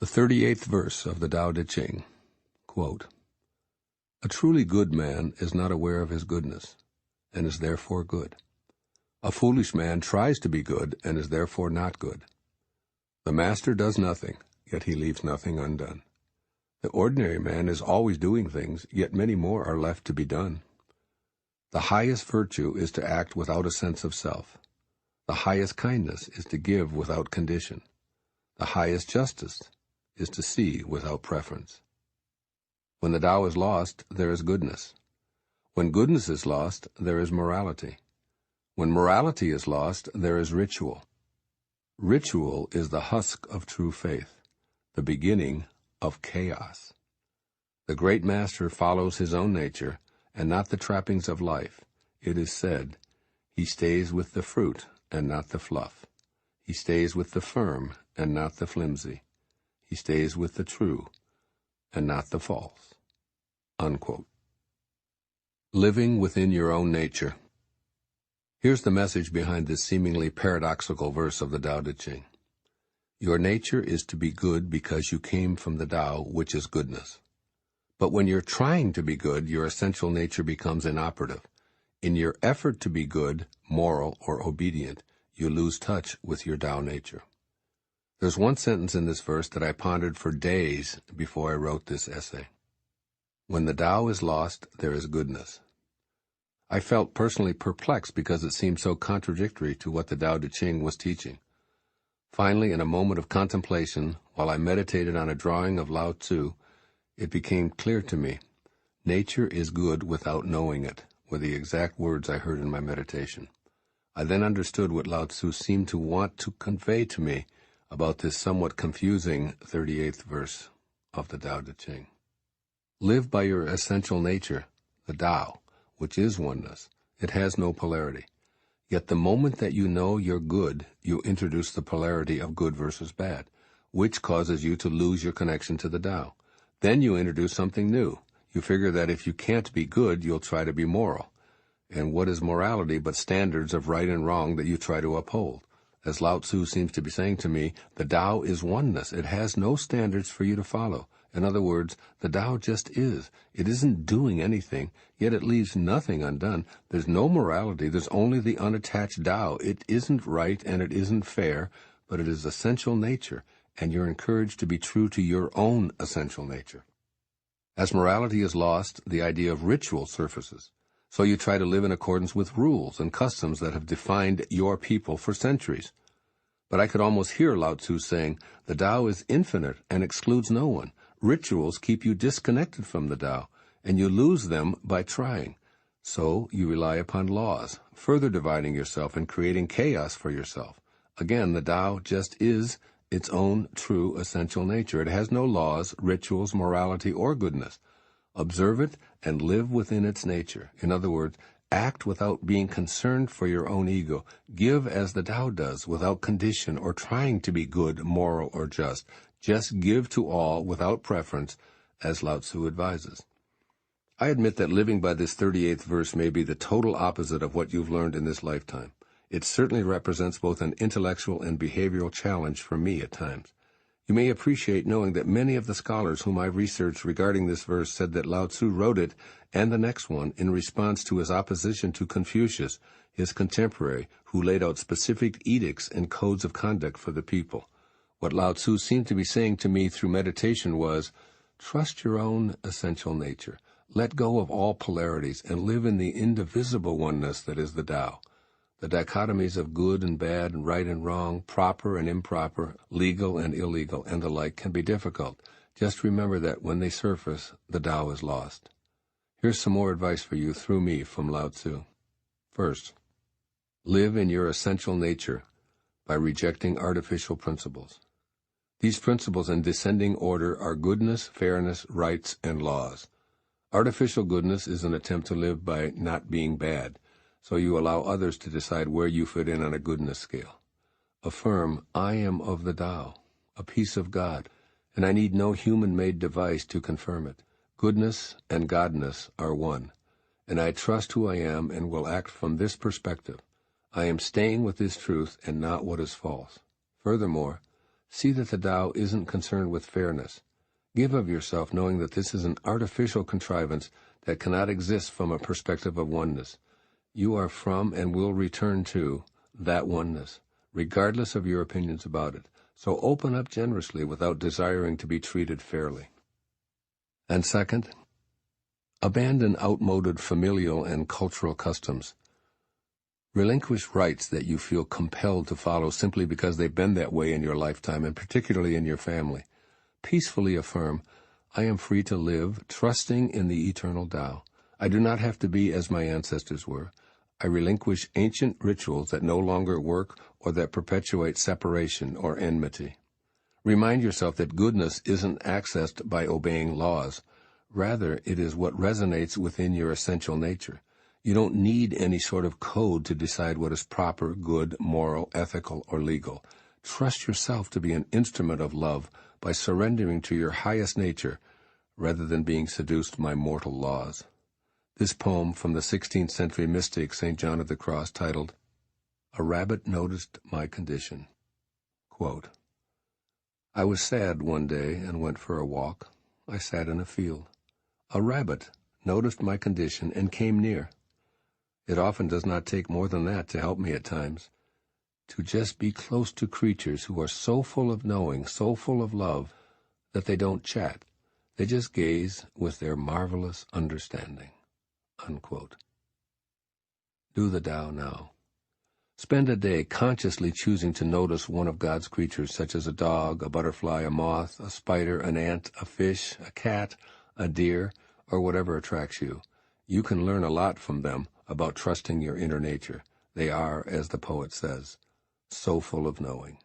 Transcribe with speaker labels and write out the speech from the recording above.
Speaker 1: The 38th verse of the Tao Te Ching, quote, "A truly good man is not aware of his goodness, and is therefore good. A foolish man tries to be good, and is therefore not good. The master does nothing, yet he leaves nothing undone. The ordinary man is always doing things, yet many more are left to be done. The highest virtue is to act without a sense of self. The highest kindness is to give without condition. The highest justice is to see without preference. When the Tao is lost, there is goodness. When goodness is lost, there is morality. When morality is lost, there is ritual. Ritual is the husk of true faith, the beginning of chaos. The great master follows his own nature and not the trappings of life. It is said, he stays with the fruit and not the fluff. He stays with the firm and not the flimsy. He stays with the true and not the false." Unquote. Living within your own nature. Here's the message behind this seemingly paradoxical verse of the Tao Te Ching. Your nature is to be good because you came from the Tao, which is goodness. But when you're trying to be good, your essential nature becomes inoperative. In your effort to be good, moral, or obedient, you lose touch with your Tao nature. There's one sentence in this verse that I pondered for days before I wrote this essay. When the Tao is lost, there is goodness. I felt personally perplexed because it seemed so contradictory to what the Tao Te Ching was teaching. Finally, in a moment of contemplation, while I meditated on a drawing of Lao Tzu, it became clear to me, nature is good without knowing it, were the exact words I heard in my meditation. I then understood what Lao Tzu seemed to want to convey to me about this somewhat confusing 38th verse of the Tao Te Ching. Live by your essential nature, the Tao, which is oneness. It has no polarity. Yet the moment that you know you're good, you introduce the polarity of good versus bad, which causes you to lose your connection to the Tao. Then you introduce something new. You figure that if you can't be good, you'll try to be moral. And what is morality but standards of right and wrong that you try to uphold? As Lao Tzu seems to be saying to me, the Tao is oneness. It has no standards for you to follow. In other words, the Tao just is. It isn't doing anything, yet it leaves nothing undone. There's no morality. There's only the unattached Tao. It isn't right and it isn't fair, but it is essential nature, and you're encouraged to be true to your own essential nature. As morality is lost, the idea of ritual surfaces. So you try to live in accordance with rules and customs that have defined your people for centuries. But I could almost hear Lao Tzu saying, the Tao is infinite and excludes no one. Rituals keep you disconnected from the Tao, and you lose them by trying. So you rely upon laws, further dividing yourself and creating chaos for yourself. Again, the Tao just is its own true essential nature. It has no laws, rituals, morality, or goodness. Observe it and live within its nature. In other words, act without being concerned for your own ego. Give as the Tao does, without condition or trying to be good, moral, or just. Just give to all without preference, as Lao Tzu advises. I admit that living by this 38th verse may be the total opposite of what you've learned in this lifetime. It certainly represents both an intellectual and behavioral challenge for me at times. You may appreciate knowing that many of the scholars whom I've researched regarding this verse said that Lao Tzu wrote it, and the next one, in response to his opposition to Confucius, his contemporary, who laid out specific edicts and codes of conduct for the people. What Lao Tzu seemed to be saying to me through meditation was, trust your own essential nature. Let go of all polarities and live in the indivisible oneness that is the Tao. The dichotomies of good and bad, right and wrong, proper and improper, legal and illegal, and the like can be difficult. Just remember that when they surface, the Tao is lost. Here's some more advice for you through me from Lao Tzu. First, live in your essential nature by rejecting artificial principles. These principles in descending order are goodness, fairness, rights, and laws. Artificial goodness is an attempt to live by not being bad, so you allow others to decide where you fit in on a goodness scale. Affirm, I am of the Tao, a piece of God, and I need no human-made device to confirm it. Goodness and godness are one, and I trust who I am and will act from this perspective. I am staying with this truth and not what is false. Furthermore, See that the Tao isn't concerned with fairness. Give of yourself knowing that this is an artificial contrivance that cannot exist from a perspective of oneness. You are from and will return to that oneness, regardless of your opinions about it. So open up generously without desiring to be treated fairly. And second, abandon outmoded familial and cultural customs. Relinquish rights that you feel compelled to follow simply because they've been that way in your lifetime, and particularly in your family. Peacefully affirm, I am free to live, trusting in the eternal Tao. I do not have to be as my ancestors were. I relinquish ancient rituals that no longer work or that perpetuate separation or enmity. Remind yourself that goodness isn't accessed by obeying laws. Rather, it is what resonates within your essential nature. You don't need any sort of code to decide what is proper, good, moral, ethical, or legal. Trust yourself to be an instrument of love by surrendering to your highest nature rather than being seduced by mortal laws. This poem from the 16th century mystic St. John of the Cross, titled, A Rabbit Noticed My Condition. Quote, I was sad one day and went for a walk. I sat in a field. A rabbit noticed my condition and came near. It often does not take more than that to help me at times. To just be close to creatures who are so full of knowing, so full of love, that they don't chat. They just gaze with their marvelous understanding. Unquote. Do the Tao now. Spend a day consciously choosing to notice one of God's creatures, such as a dog, a butterfly, a moth, a spider, an ant, a fish, a cat, a deer, or whatever attracts you. You can learn a lot from them about trusting your inner nature. They are, as the poet says, so full of knowing.